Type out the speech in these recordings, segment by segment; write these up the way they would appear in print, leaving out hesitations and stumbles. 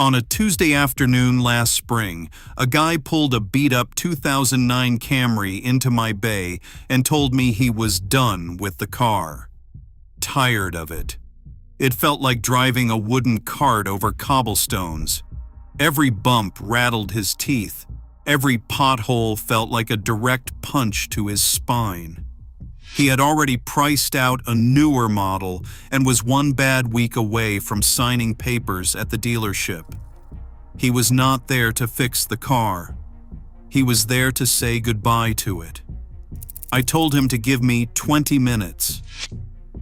On a Tuesday afternoon last spring, a guy pulled a beat-up 2009 Camry into my bay and told me he was done with the car. Tired of it. It felt like driving a wooden cart over cobblestones. Every bump rattled his teeth. Every pothole felt like a direct punch to his spine. He had already priced out a newer model and was one bad week away from signing papers at the dealership. He was not there to fix the car. He was there to say goodbye to it. I told him to give me 20 minutes.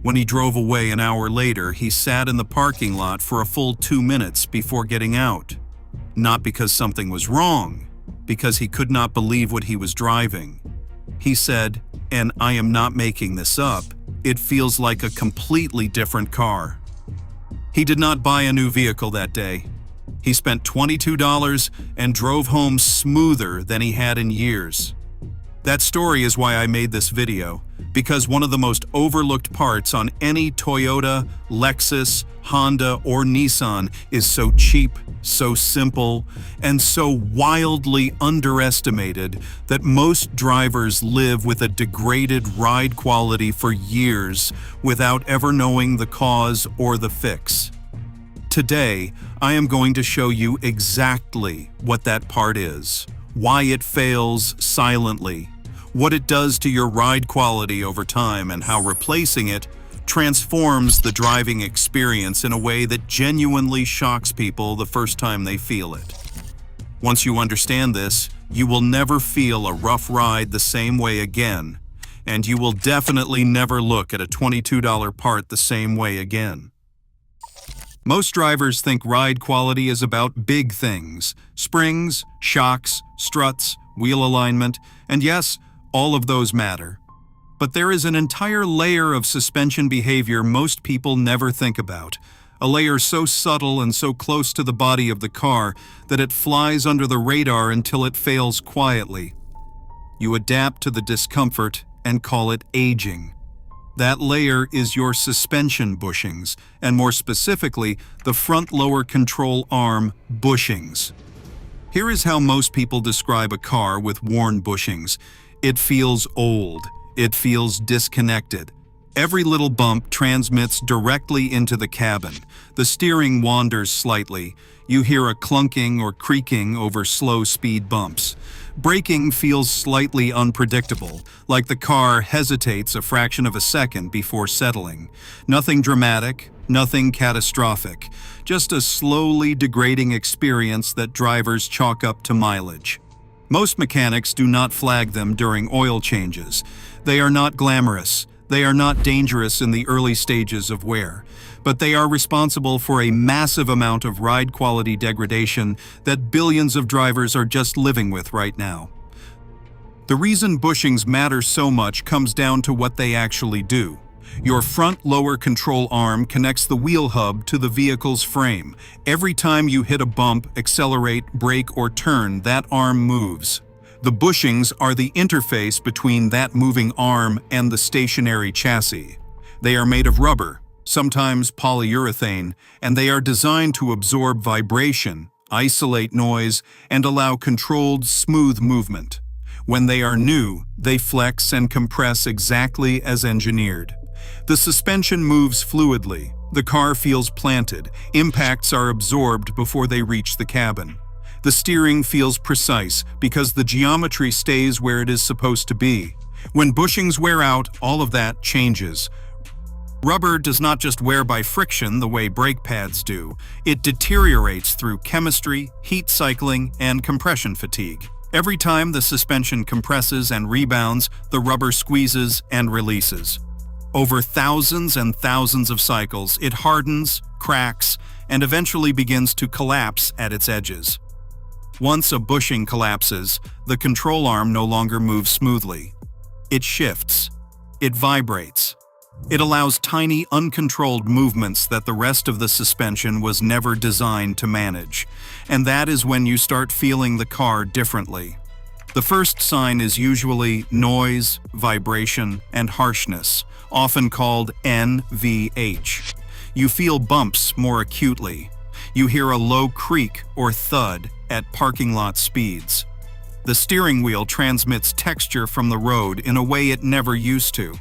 When he drove away an hour later, he sat in the parking lot for a full 2 minutes before getting out. Not because something was wrong, because he could not believe what he was driving. He said, and I am not making this up, it feels like a completely different car. He did not buy a new vehicle that day. He spent $22 and drove home smoother than he had in years. That story is why I made this video, because one of the most overlooked parts on any Toyota, Lexus, Honda, or Nissan is so cheap, so simple, and so wildly underestimated that most drivers live with a degraded ride quality for years without ever knowing the cause or the fix. Today, I am going to show you exactly what that part is, why it fails silently, what it does to your ride quality over time, and how replacing it transforms the driving experience in a way that genuinely shocks people the first time they feel it. Once you understand this, you will never feel a rough ride the same way again, and you will definitely never look at a $22 part the same way again. Most drivers think ride quality is about big things: springs, shocks, struts, wheel alignment, and yes, all of those matter. But there is an entire layer of suspension behavior most people never think about, a layer so subtle and so close to the body of the car that it flies under the radar until it fails quietly. You adapt to the discomfort and call it aging. That layer is your suspension bushings, and more specifically, the front lower control arm bushings. Here is how most people describe a car with worn bushings. It feels old. It feels disconnected. Every little bump transmits directly into the cabin. The steering wanders slightly. You hear a clunking or creaking over slow speed bumps. Braking feels slightly unpredictable, like the car hesitates a fraction of a second before settling. Nothing dramatic, nothing catastrophic, just a slowly degrading experience that drivers chalk up to mileage. Most mechanics do not flag them during oil changes. They are not glamorous. They are not dangerous in the early stages of wear, but they are responsible for a massive amount of ride quality degradation that billions of drivers are just living with right now. The reason bushings matter so much comes down to what they actually do. Your front lower control arm connects the wheel hub to the vehicle's frame. Every time you hit a bump, accelerate, brake, or turn, that arm moves. The bushings are the interface between that moving arm and the stationary chassis. They are made of rubber, sometimes polyurethane, and they are designed to absorb vibration, isolate noise, and allow controlled, smooth movement. When they are new, they flex and compress exactly as engineered. The suspension moves fluidly. The car feels planted. Impacts are absorbed before they reach the cabin. The steering feels precise because the geometry stays where it is supposed to be. When bushings wear out, all of that changes. Rubber does not just wear by friction the way brake pads do. It deteriorates through chemistry, heat cycling, and compression fatigue. Every time the suspension compresses and rebounds, the rubber squeezes and releases. Over thousands and thousands of cycles, it hardens, cracks, and eventually begins to collapse at its edges. Once a bushing collapses, the control arm no longer moves smoothly. It shifts. It vibrates. It allows tiny, uncontrolled movements that the rest of the suspension was never designed to manage. And that is when you start feeling the car differently. The first sign is usually noise, vibration, and harshness, often called NVH. You feel bumps more acutely. You hear a low creak or thud at parking lot speeds. The steering wheel transmits texture from the road in a way it never used to.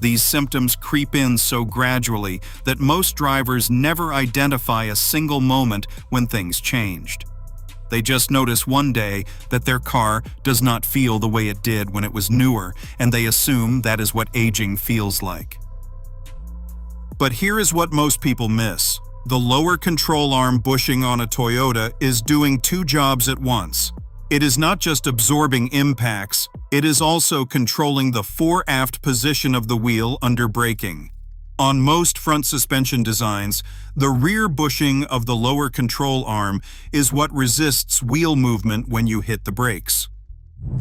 These symptoms creep in so gradually that most drivers never identify a single moment when things changed. They just notice one day that their car does not feel the way it did when it was newer, and they assume that is what aging feels like. But here is what most people miss. The lower control arm bushing on a Toyota is doing two jobs at once. It is not just absorbing impacts, it is also controlling the fore-aft position of the wheel under braking. On most front suspension designs, the rear bushing of the lower control arm is what resists wheel movement when you hit the brakes.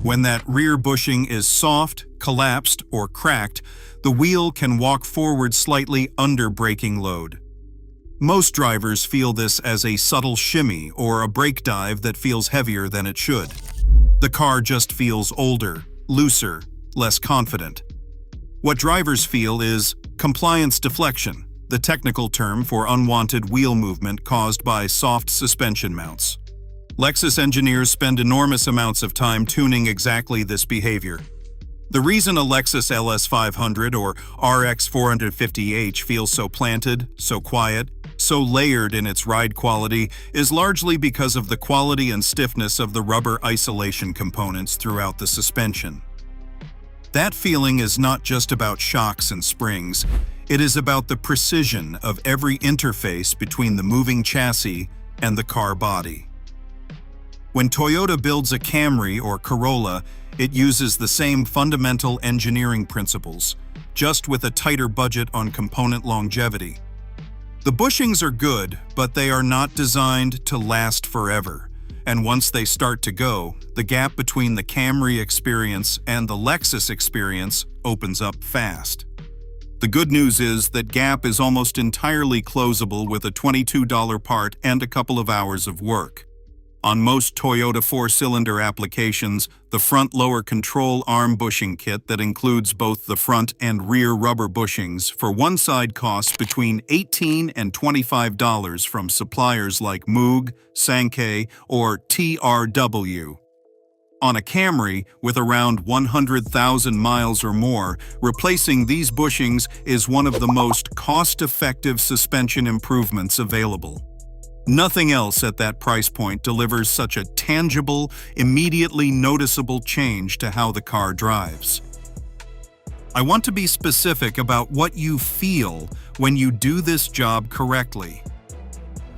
When that rear bushing is soft, collapsed, or cracked, the wheel can walk forward slightly under braking load. Most drivers feel this as a subtle shimmy or a brake dive that feels heavier than it should. The car just feels older, looser, less confident. What drivers feel is compliance deflection, the technical term for unwanted wheel movement caused by soft suspension mounts. Lexus engineers spend enormous amounts of time tuning exactly this behavior. The reason a Lexus LS500 or RX 450h feels so planted, so quiet, so layered in its ride quality is largely because of the quality and stiffness of the rubber isolation components throughout the suspension. That feeling is not just about shocks and springs, it is about the precision of every interface between the moving chassis and the car body. When Toyota builds a Camry or Corolla, it uses the same fundamental engineering principles, just with a tighter budget on component longevity. The bushings are good, but they are not designed to last forever. And once they start to go, the gap between the Camry experience and the Lexus experience opens up fast. The good news is that gap is almost entirely closable with a $22 part and a couple of hours of work. On most Toyota four-cylinder applications, the front lower control arm bushing kit that includes both the front and rear rubber bushings for one side costs between $18 and $25 from suppliers like Moog, Sankei, or TRW. On a Camry with around 100,000 miles or more, replacing these bushings is one of the most cost-effective suspension improvements available. Nothing else at that price point delivers such a tangible, immediately noticeable change to how the car drives. I want to be specific about what you feel when you do this job correctly.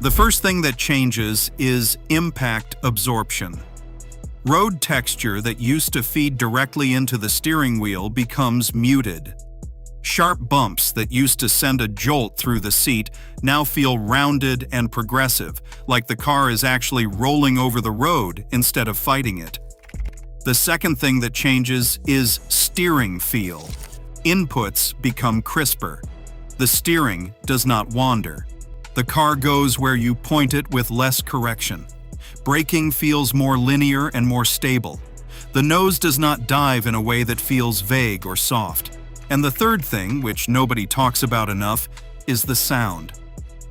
The first thing that changes is impact absorption. Road texture that used to feed directly into the steering wheel becomes muted. Sharp bumps that used to send a jolt through the seat now feel rounded and progressive, like the car is actually rolling over the road instead of fighting it. The second thing that changes is steering feel. Inputs become crisper. The steering does not wander. The car goes where you point it with less correction. Braking feels more linear and more stable. The nose does not dive in a way that feels vague or soft. And the third thing, which nobody talks about enough, is the sound.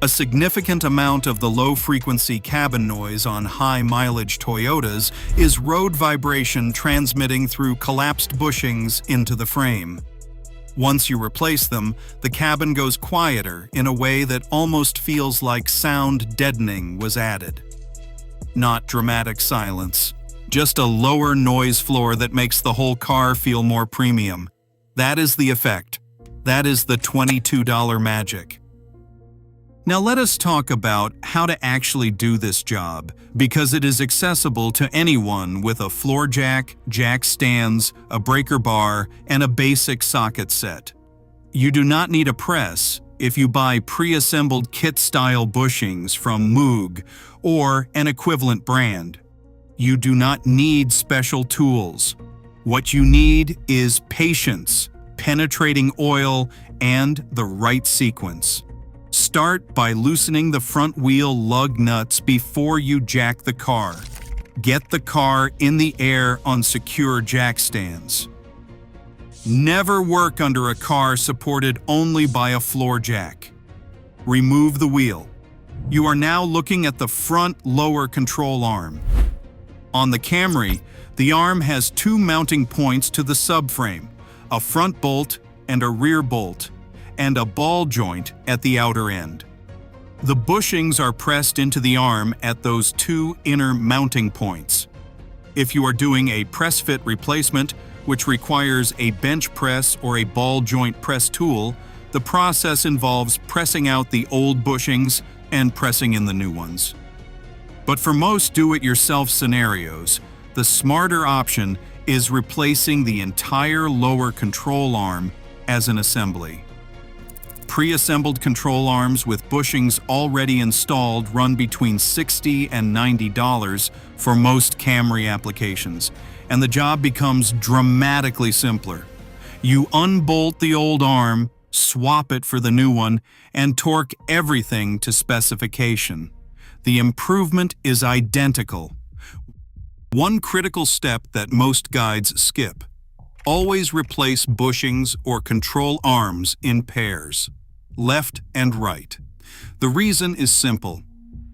A significant amount of the low-frequency cabin noise on high-mileage Toyotas is road vibration transmitting through collapsed bushings into the frame. Once you replace them, the cabin goes quieter in a way that almost feels like sound deadening was added. Not dramatic silence, just a lower noise floor that makes the whole car feel more premium. That is the effect. That is the $22 magic. Now let us talk about how to actually do this job, because it is accessible to anyone with a floor jack, jack stands, a breaker bar, and a basic socket set. You do not need a press if you buy pre-assembled kit-style bushings from Moog or an equivalent brand. You do not need special tools. What you need is patience, penetrating oil, and the right sequence. Start by loosening the front wheel lug nuts before you jack the car. Get the car in the air on secure jack stands. Never work under a car supported only by a floor jack. Remove the wheel. You are now looking at the front lower control arm. On the Camry, the arm has two mounting points to the subframe, a front bolt and a rear bolt, and a ball joint at the outer end. The bushings are pressed into the arm at those two inner mounting points. If you are doing a press-fit replacement, which requires a bench press or a ball joint press tool, the process involves pressing out the old bushings and pressing in the new ones. But for most do-it-yourself scenarios, the smarter option is replacing the entire lower control arm as an assembly. Pre-assembled control arms with bushings already installed run between $60 and $90 for most Camry applications, and the job becomes dramatically simpler. You unbolt the old arm, swap it for the new one, and torque everything to specification. The improvement is identical. One critical step that most guides skip: always replace bushings or control arms in pairs, left and right. The reason is simple.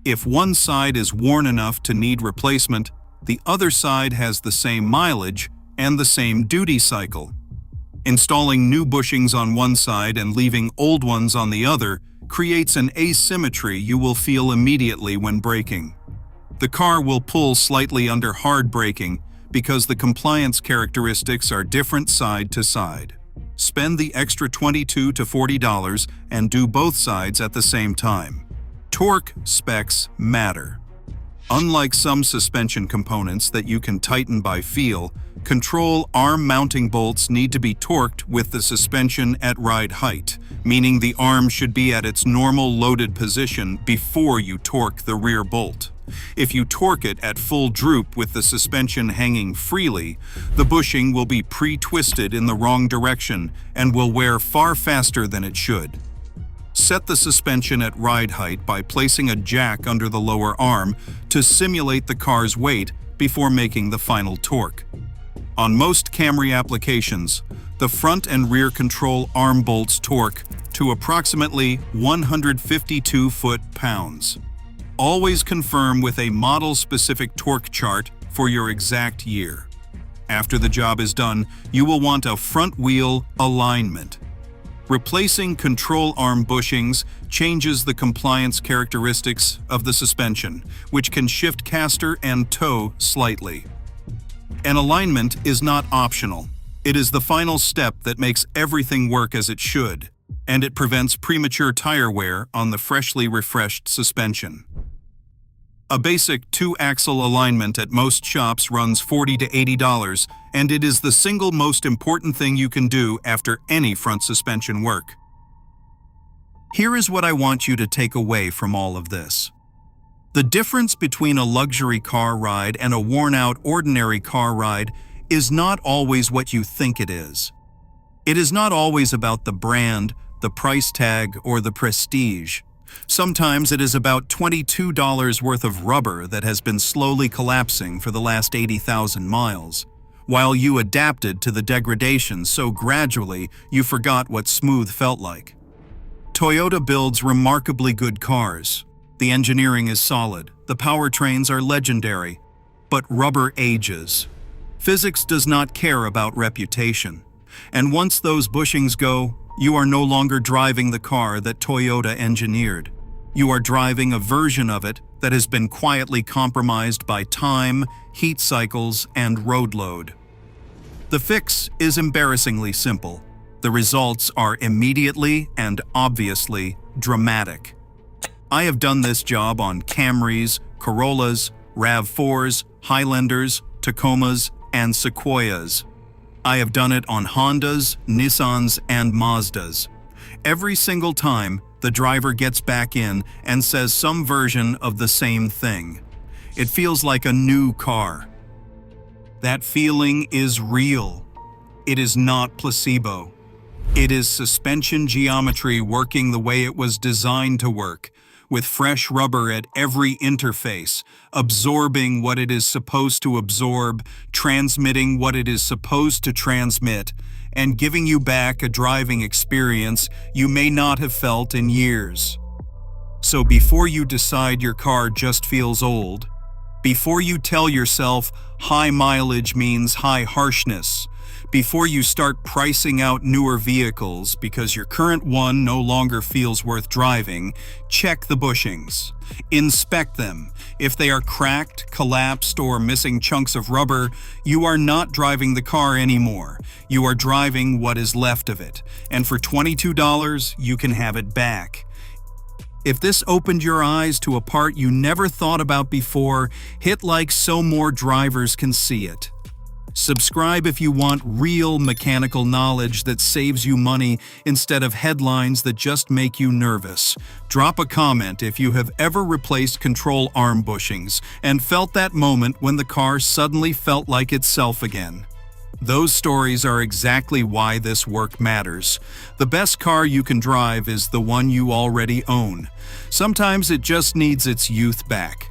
If one side is worn enough to need replacement, the other side has the same mileage and the same duty cycle. Installing new bushings on one side and leaving old ones on the other creates an asymmetry you will feel immediately when braking. The car will pull slightly under hard braking because the compliance characteristics are different side to side. Spend the extra $22 to $40 and do both sides at the same time. Torque specs matter. Unlike some suspension components that you can tighten by feel, control arm mounting bolts need to be torqued with the suspension at ride height, meaning the arm should be at its normal loaded position before you torque the rear bolt. If you torque it at full droop with the suspension hanging freely, the bushing will be pre-twisted in the wrong direction and will wear far faster than it should. Set the suspension at ride height by placing a jack under the lower arm to simulate the car's weight before making the final torque. On most Camry applications, the front and rear control arm bolts torque to approximately 152 foot-pounds. Always confirm with a model-specific torque chart for your exact year. After the job is done, you will want a front wheel alignment. Replacing control arm bushings changes the compliance characteristics of the suspension, which can shift caster and toe slightly. An alignment is not optional. It is the final step that makes everything work as it should, and it prevents premature tire wear on the freshly refreshed suspension. A basic two-axle alignment at most shops runs $40 to $80, and it is the single most important thing you can do after any front suspension work. Here is what I want you to take away from all of this. The difference between a luxury car ride and a worn-out ordinary car ride is not always what you think it is. It is not always about the brand, the price tag, or the prestige. Sometimes it is about $22 worth of rubber that has been slowly collapsing for the last 80,000 miles, while you adapted to the degradation so gradually you forgot what smooth felt like. Toyota builds remarkably good cars. The engineering is solid, the powertrains are legendary, but rubber ages. Physics does not care about reputation, and once those bushings go, you are no longer driving the car that Toyota engineered. You are driving a version of it that has been quietly compromised by time, heat cycles, and road load. The fix is embarrassingly simple. The results are immediately and obviously dramatic. I have done this job on Camrys, Corollas, RAV4s, Highlanders, Tacomas, and Sequoias. I have done it on Hondas, Nissans, and Mazdas. Every single time, the driver gets back in and says some version of the same thing. It feels like a new car. That feeling is real. It is not placebo. It is suspension geometry working the way it was designed to work, with fresh rubber at every interface, absorbing what it is supposed to absorb, transmitting what it is supposed to transmit, and giving you back a driving experience you may not have felt in years. So before you decide your car just feels old, before you tell yourself high mileage means high harshness, before you start pricing out newer vehicles because your current one no longer feels worth driving, check the bushings. Inspect them. If they are cracked, collapsed, or missing chunks of rubber, you are not driving the car anymore. You are driving what is left of it. And for $22, you can have it back. If this opened your eyes to a part you never thought about before, hit like so more drivers can see it. Subscribe if you want real mechanical knowledge that saves you money instead of headlines that just make you nervous. Drop a comment if you have ever replaced control arm bushings and felt that moment when the car suddenly felt like itself again. Those stories are exactly why this work matters. The best car you can drive is the one you already own. Sometimes it just needs its youth back.